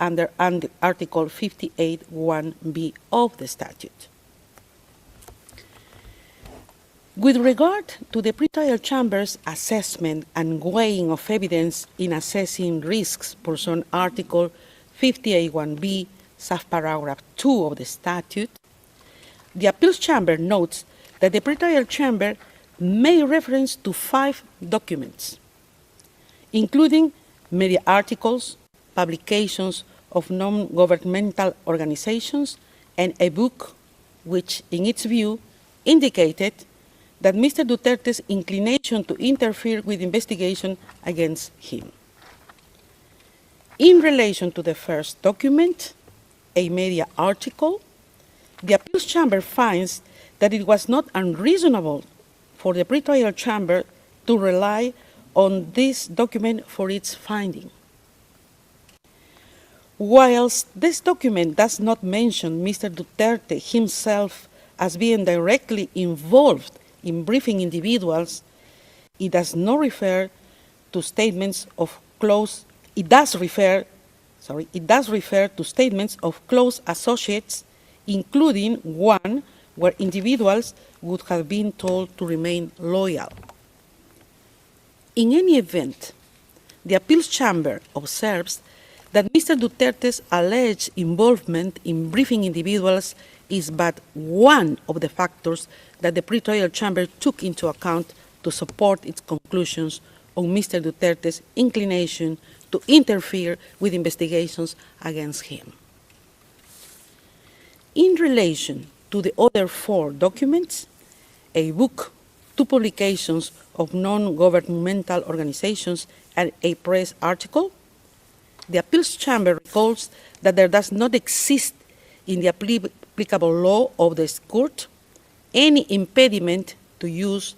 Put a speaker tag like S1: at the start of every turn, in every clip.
S1: under Article 58(1)(b) of the statute. With regard to the pretrial chamber's assessment and weighing of evidence in assessing risks pursuant Article 58(1)(b), subparagraph 2 of the statute, the appeals chamber notes that the pretrial chamber made reference to 5 documents, including media articles, publications of non-governmental organizations, and a book which, in its view, indicated that Mr. Duterte's inclination to interfere with investigation against him. In relation to the first document, a media article, the appeals chamber finds that it was not unreasonable for the pretrial chamber to rely on this document for its finding. Whilst this document does not mention Mr. Duterte himself as being directly involved in briefing individuals, it does not refer to statements of close, it does refer to statements of close associates, including one where individuals would have been told to remain loyal. In any event, the appeals chamber observes that Mr. Duterte's alleged involvement in briefing individuals is but one of the factors that the pretrial chamber took into account to support its conclusions on Mr. Duterte's inclination to interfere with investigations against him. In relation to the other 4 documents, a book, 2 publications of non-governmental organizations, and a press article, the appeals chamber recalls that there does not exist in the applicable law of this court any impediment to use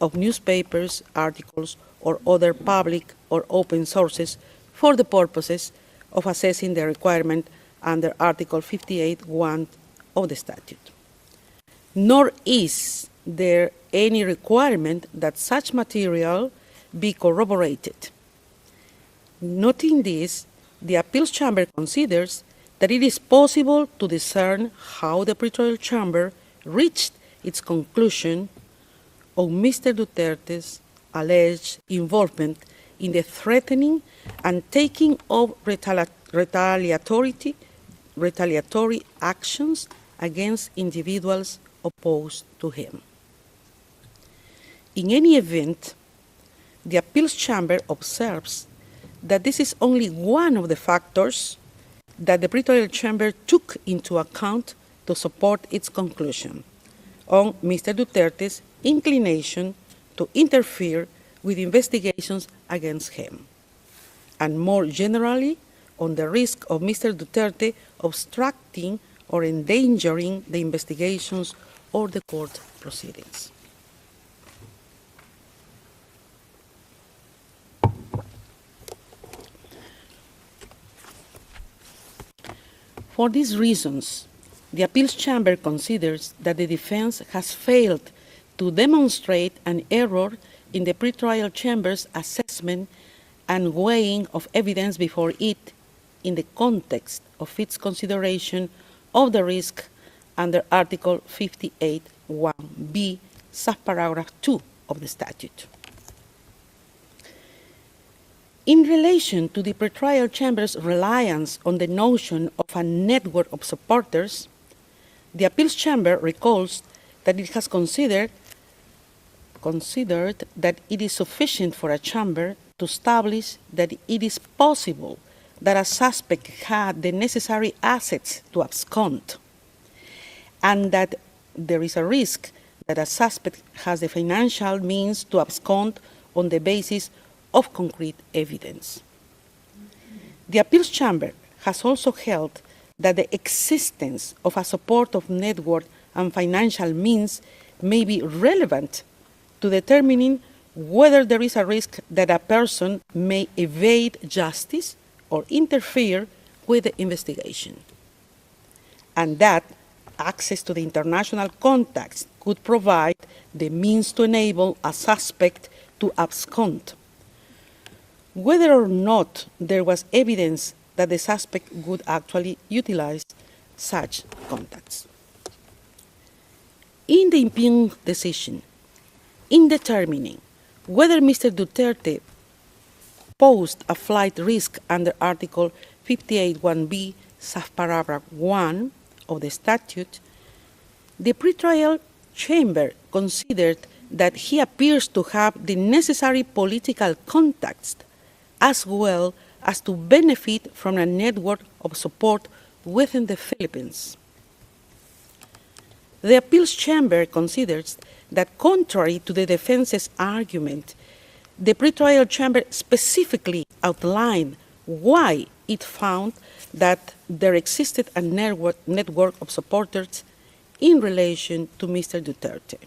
S1: of newspapers, articles, or other public or open sources for the purposes of assessing the requirement under Article 58(1) of the statute. Nor is there any requirement that such material be corroborated. Noting this, the appeals chamber considers that it is possible to discern how the pretrial chamber reached its conclusion on Mr. Duterte's alleged involvement in the threatening and taking of retaliatory actions against individuals opposed to him. In any event, the appeals chamber observes that this is only one of the factors that the pretrial chamber took into account to support its conclusion on Mr. Duterte's inclination to interfere with investigations against him, and more generally on the risk of Mr. Duterte obstructing or endangering the investigations or the court proceedings. For these reasons, the appeals chamber considers that the defense has failed to demonstrate an error in the pretrial chamber's assessment and weighing of evidence before it in the context of its consideration of the risk under Article 58(1)(b), subparagraph 2 of the statute. In relation to the pretrial chamber's reliance on the notion of a network of supporters, the appeals chamber recalls that it has considered that it is sufficient for a chamber to establish that it is possible that a suspect had the necessary assets to abscond, and that there is a risk that a suspect has the financial means to abscond on the basis of concrete evidence. The appeals chamber has also held that the existence of a supportive network and financial means may be relevant to determining whether there is a risk that a person may evade justice or interfere with the investigation, and that access to the international contacts could provide the means to enable a suspect to abscond. Whether or not there was evidence that the suspect would actually utilize such contacts. In the impugned decision, in determining whether Mr. Duterte posed a flight risk under Article 58(1)b, subparagraph 1 of the statute, the pretrial chamber considered that he appears to have the necessary political contacts as well as to benefit from a network of support within the Philippines. The appeals chamber considers that contrary to the defense's argument, the pretrial chamber specifically outlined why it found that there existed a network of supporters in relation to Mr. Duterte,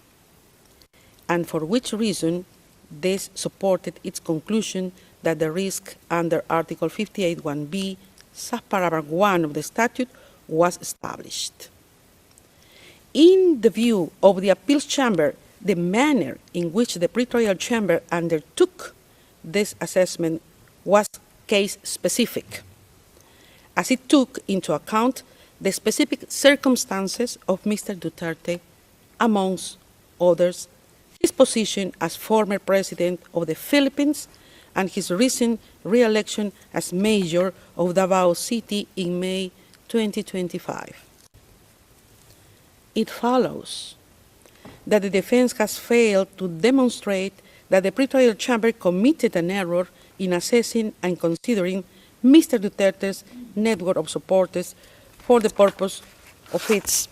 S1: and for which reason this supported its conclusion that the risk under Article 58(1)b, subparagraph 1 of the statute was established. In the view of the appeals chamber, the manner in which the pretrial chamber undertook this assessment was case-specific, as it took into account the specific circumstances of Mr. Duterte, amongst others, his position as former president of the Philippines and his recent re-election as mayor of Davao City in May 2025. It follows that the defense has failed to demonstrate that the pretrial chamber committed an error in assessing and considering Mr. Duterte's network of supporters for the purpose of its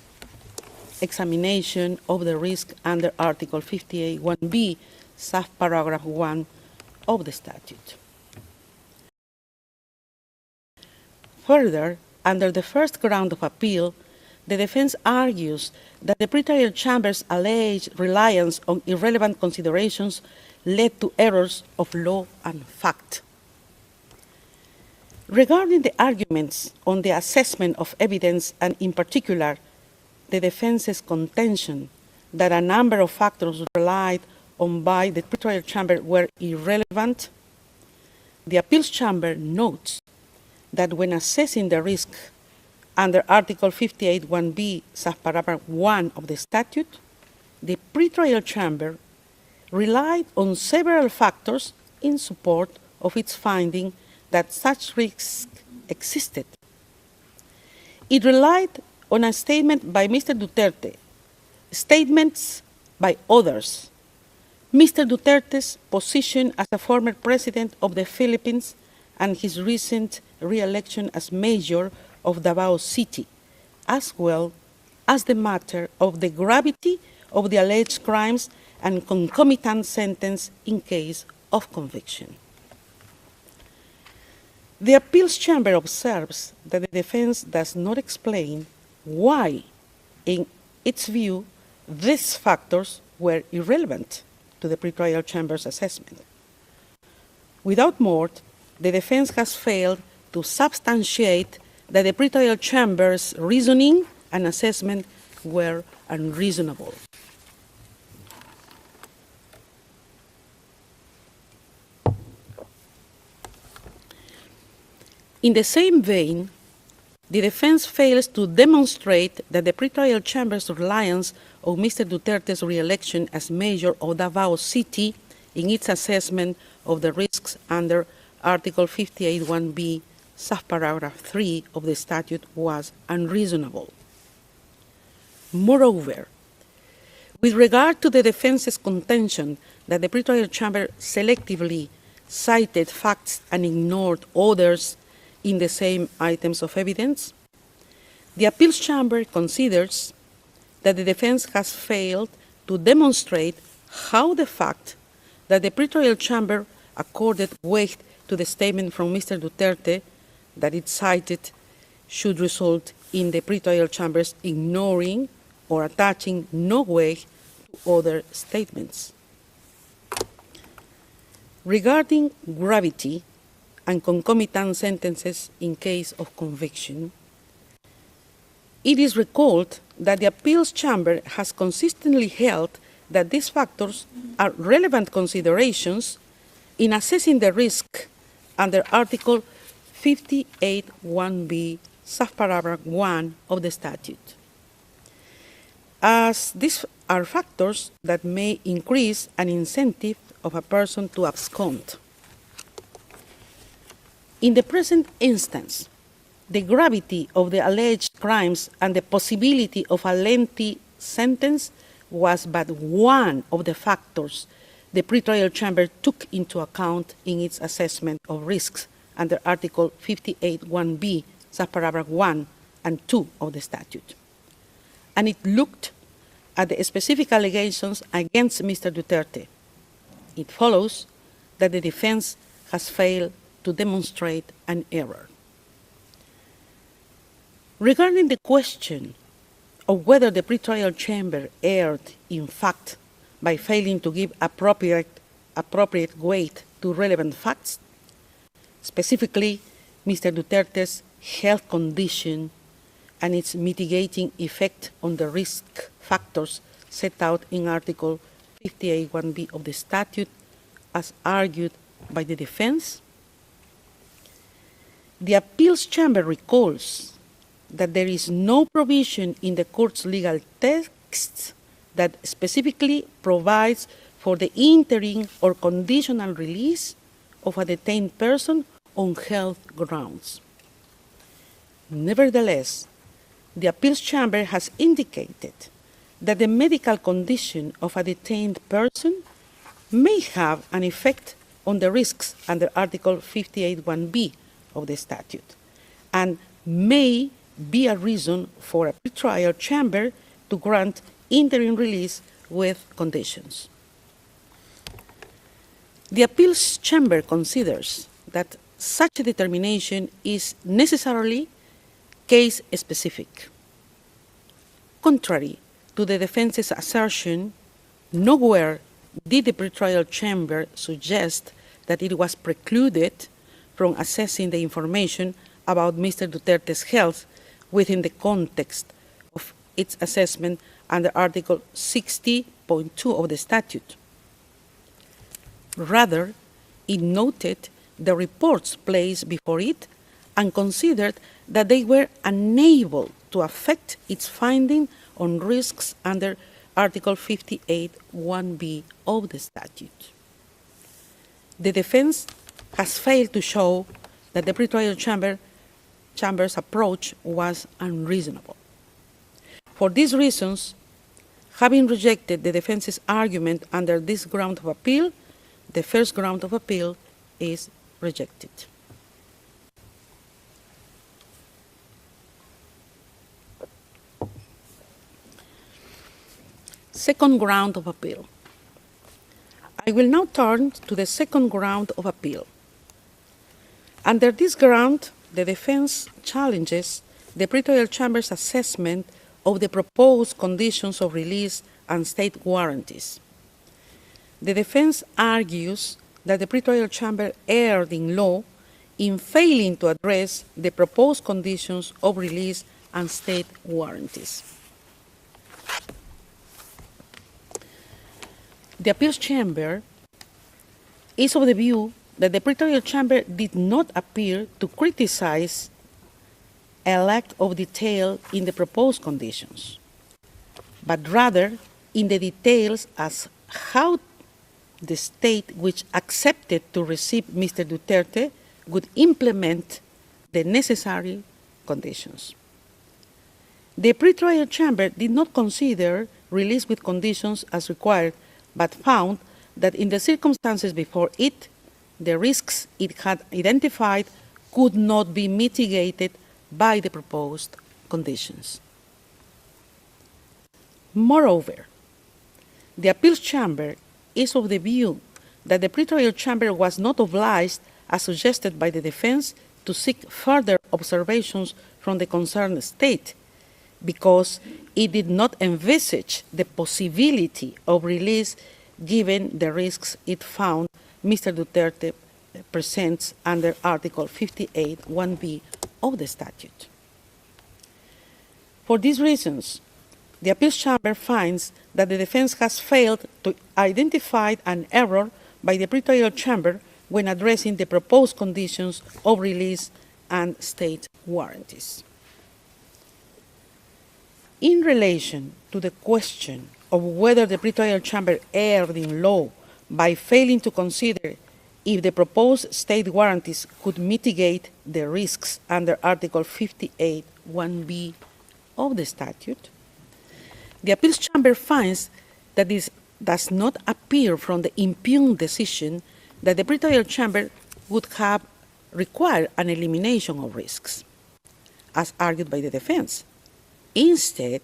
S1: examination of the risk under Article 58(1)b, subparagraph 1 of the statute. Further, under the first ground of appeal, the defense argues that the pretrial chamber's alleged reliance on irrelevant considerations led to errors of law and fact. Regarding the arguments on the assessment of evidence, and in particular, the defense's contention that a number of factors relied on by the pretrial chamber were irrelevant, the appeals chamber notes that when assessing the risk under Article 58(1)b, subparagraph 1 of the statute, the pretrial chamber relied on several factors in support of its finding that such risk existed. It relied on a statement by Mr. Duterte, statements by others, Mr. Duterte's position as a former president of the Philippines and his recent re-election as mayor of Davao City, as well as the matter of the gravity of the alleged crimes and concomitant sentence in case of conviction. The appeals chamber observes that the defense does not explain why, in its view, these factors were irrelevant to the pretrial chamber's assessment. Without more, the defense has failed to substantiate that the pretrial chamber's reasoning and assessment were unreasonable. In the same vein, the defense fails to demonstrate that the pretrial chamber's reliance on Mr. Duterte's re-election as mayor of Davao City in its assessment of the risks under Article 58(1)b, subparagraph 3 of the statute was unreasonable. Moreover, with regard to the defense's contention that the pretrial chamber selectively cited facts and ignored others in the same items of evidence, the appeals chamber considers that the defense has failed to demonstrate how the fact that the pretrial chamber accorded weight to the statement from Mr. Duterte that it cited should result in the pretrial chamber's ignoring or attaching no weight to other statements. Regarding gravity and concomitant sentences in case of conviction, it is recalled that the appeals chamber has consistently held that these factors are relevant considerations in assessing the risk under Article 58(1)(b), subparagraph 1 of the statute, as these are factors that may increase an incentive of a person to abscond. In the present instance, the gravity of the alleged crimes and the possibility of a lengthy sentence was but one of the factors the pretrial chamber took into account in its assessment of risks under Article 58(1)(b), subparagraph 1 and 2 of the statute. And it looked at the specific allegations against Mr. Duterte. It follows that the defense has failed to demonstrate an error. Regarding the question of whether the pretrial chamber erred in fact by failing to give appropriate weight to relevant facts, specifically Mr. Duterte's health condition and its mitigating effect on the risk factors set out in Article 58(1)(b) of the statute as argued by the defense, the appeals chamber recalls that there is no provision in the court's legal texts that specifically provides for the interim or conditional release of a detained person on health grounds. Nevertheless, the appeals chamber has indicated that the medical condition of a detained person may have an effect on the risks under Article 58(1)(b) of the statute and may be a reason for a pretrial chamber to grant interim release with conditions. The appeals chamber considers that such a determination is necessarily case-specific. Contrary to the defense's assertion, nowhere did the pretrial chamber suggest that it was precluded from assessing the information about Mr. Duterte's health within the context of its assessment under Article 60.2 of the statute. Rather, it noted the reports placed before it and considered that they were unable to affect its finding on risks under Article 58(1)(b) of the statute. The defense has failed to show that the pretrial chamber's approach was unreasonable. For these reasons, having rejected the defense's argument under this ground of appeal, the first ground of appeal is rejected. Second ground of appeal. I will now turn to the second ground of appeal. Under this ground, the defense challenges the pretrial chamber's assessment of the proposed conditions of release and state warranties. The defense argues that the pretrial chamber erred in law in failing to address the proposed conditions of release and state warranties. The appeals chamber is of the view that the pretrial chamber did not appear to criticize a lack of detail in the proposed conditions, but rather in the details as how the state which accepted to receive Mr. Duterte would implement the necessary conditions. The pretrial chamber did not consider release with conditions as required, but found that in the circumstances before it, the risks it had identified could not be mitigated by the proposed conditions. Moreover, the appeals chamber is of the view that the pretrial chamber was not obliged, as suggested by the defense, to seek further observations from the concerned state, because it did not envisage the possibility of release given the risks it found Mr. Duterte presents under Article 58(1)(b) of the statute. For these reasons, the appeals chamber finds that the defense has failed to identify an error by the pretrial chamber when addressing the proposed conditions of release and state warranties. In relation to the question of whether the pretrial chamber erred in law by failing to consider if the proposed state warranties could mitigate the risks under Article 58(1)(b) of the statute, the appeals chamber finds that this does not appear from the impugned decision that the pretrial chamber would have required an elimination of risks, as argued by the defense. Instead,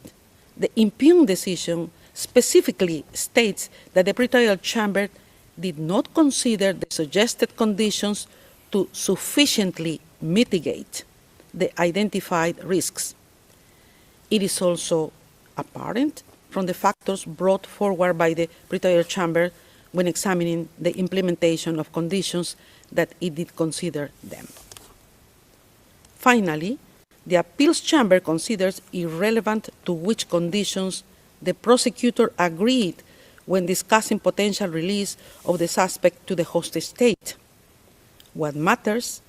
S1: the impugned decision specifically states that the pretrial chamber did not consider the suggested conditions to sufficiently mitigate the identified risks. It is also apparent from the factors brought forward by the pretrial chamber when examining the implementation of conditions that it did consider them. Finally, the appeals chamber considers irrelevant to which conditions the prosecutor agreed when discussing potential release of the suspect to the host state. What matters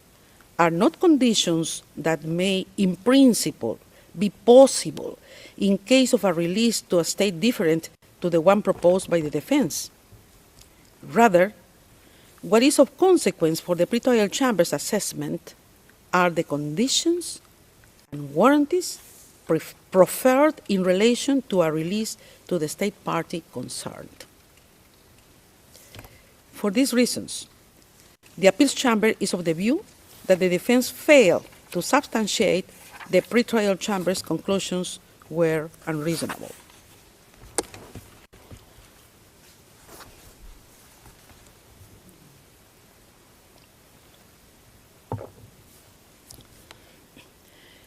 S1: are not conditions that may, in principle, be possible in case of a release to a state different to the one proposed by the defense. Rather, what is of consequence for the pretrial chamber's assessment are the conditions and warranties proffered in relation to a release to the state party concerned. For these reasons, the appeals chamber is of the view that the defense failed to substantiate the pretrial chamber's conclusions were unreasonable.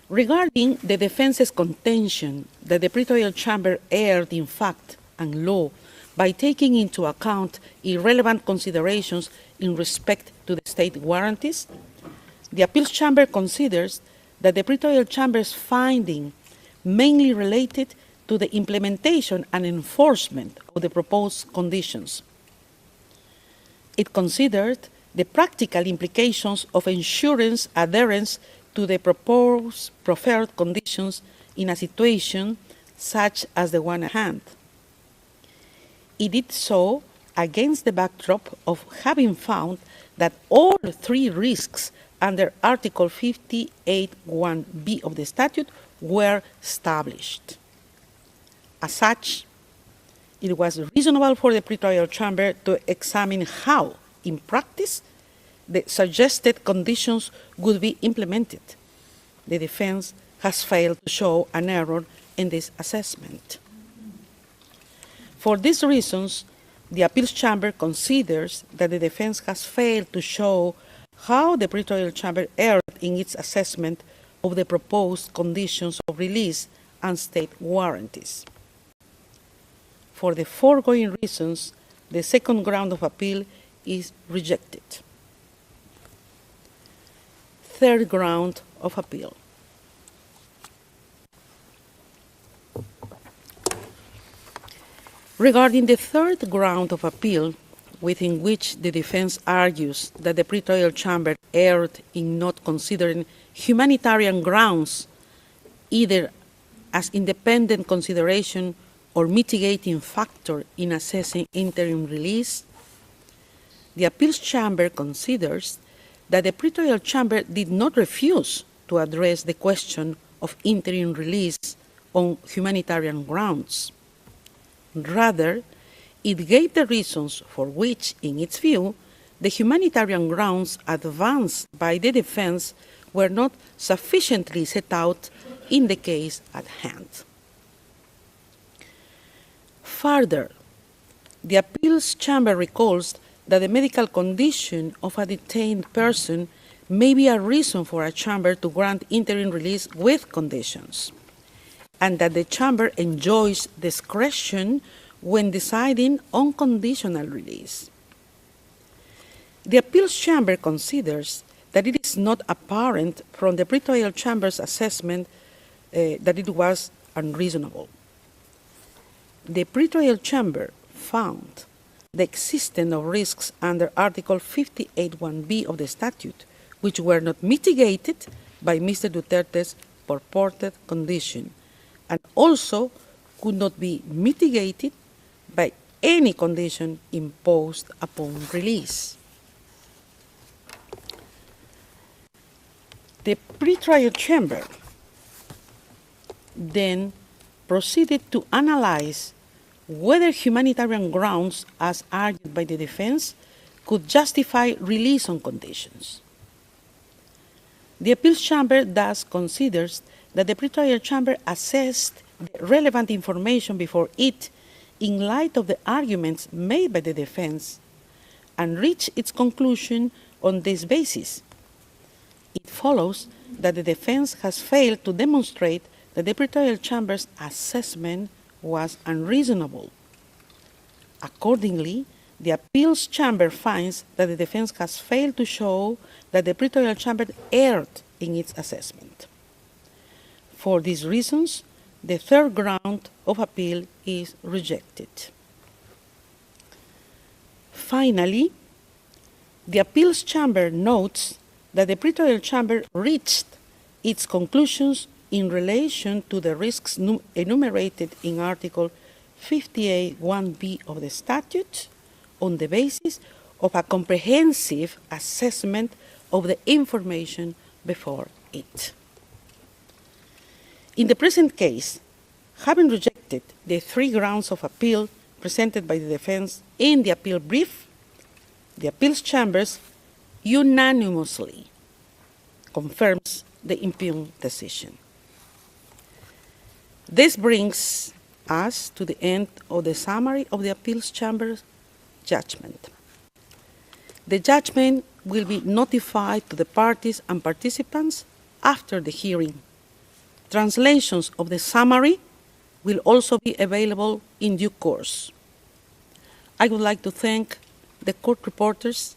S1: Regarding the defense's contention that the pretrial chamber erred in fact and law by taking into account irrelevant considerations in respect to the state warranties, the appeals chamber considers that the pretrial chamber's finding mainly related to the implementation and enforcement of the proposed conditions. It considered the practical implications of ensuring adherence to the proposed proffered conditions in a situation such as the one at hand. It did so against the backdrop of having found that all three risks under Article 58(1)(b) of the statute were established. As such, it was reasonable for the pretrial chamber to examine how, in practice, the suggested conditions would be implemented. The defense has failed to show an error in this assessment. For these reasons, the appeals chamber considers that the defense has failed to show how the pretrial chamber erred in its assessment of the proposed conditions of release and state warranties. For the foregoing reasons, the second ground of appeal is rejected. Third ground of appeal. Regarding the third ground of appeal, within which the defense argues that the pretrial chamber erred in not considering humanitarian grounds either as independent consideration or mitigating factor in assessing interim release, the appeals chamber considers that the pretrial chamber did not refuse to address the question of interim release on humanitarian grounds. Rather, it gave the reasons for which, in its view, the humanitarian grounds advanced by the defense were not sufficiently set out in the case at hand. Further, the appeals chamber recalls that the medical condition of a detained person may be a reason for a chamber to grant interim release with conditions, and that the chamber enjoys discretion when deciding on conditional release. The appeals chamber considers that it is not apparent from the pretrial chamber's assessment that it was unreasonable. The pretrial chamber found the existence of risks under Article 58(1)(b) of the statute, which were not mitigated by Mr. Duterte's purported condition, and also could not be mitigated by any condition imposed upon release. The pretrial chamber then proceeded to analyze whether humanitarian grounds, as argued by the defense, could justify release on conditions. The appeals chamber thus considers that the pretrial chamber assessed the relevant information before it in light of the arguments made by the defense and reached its conclusion on this basis. It follows that the defense has failed to demonstrate that the pretrial chamber's assessment was unreasonable. Accordingly, the appeals chamber finds that the defense has failed to show that the pretrial chamber erred in its assessment. For these reasons, the third ground of appeal is rejected. Finally, the appeals chamber notes that the pretrial chamber reached its conclusions in relation to the risks enumerated in Article 58(1)(b) of the statute on the basis of a comprehensive assessment of the information before it. In the present case, having rejected the three grounds of appeal presented by the defense in the appeal brief, the appeals chambers unanimously confirms the impugned decision. This brings us to the end of the summary of the appeals chamber's judgment. The judgment will be notified to the parties and participants after the hearing. Translations of the summary will also be available in due course. I would like to thank the court reporters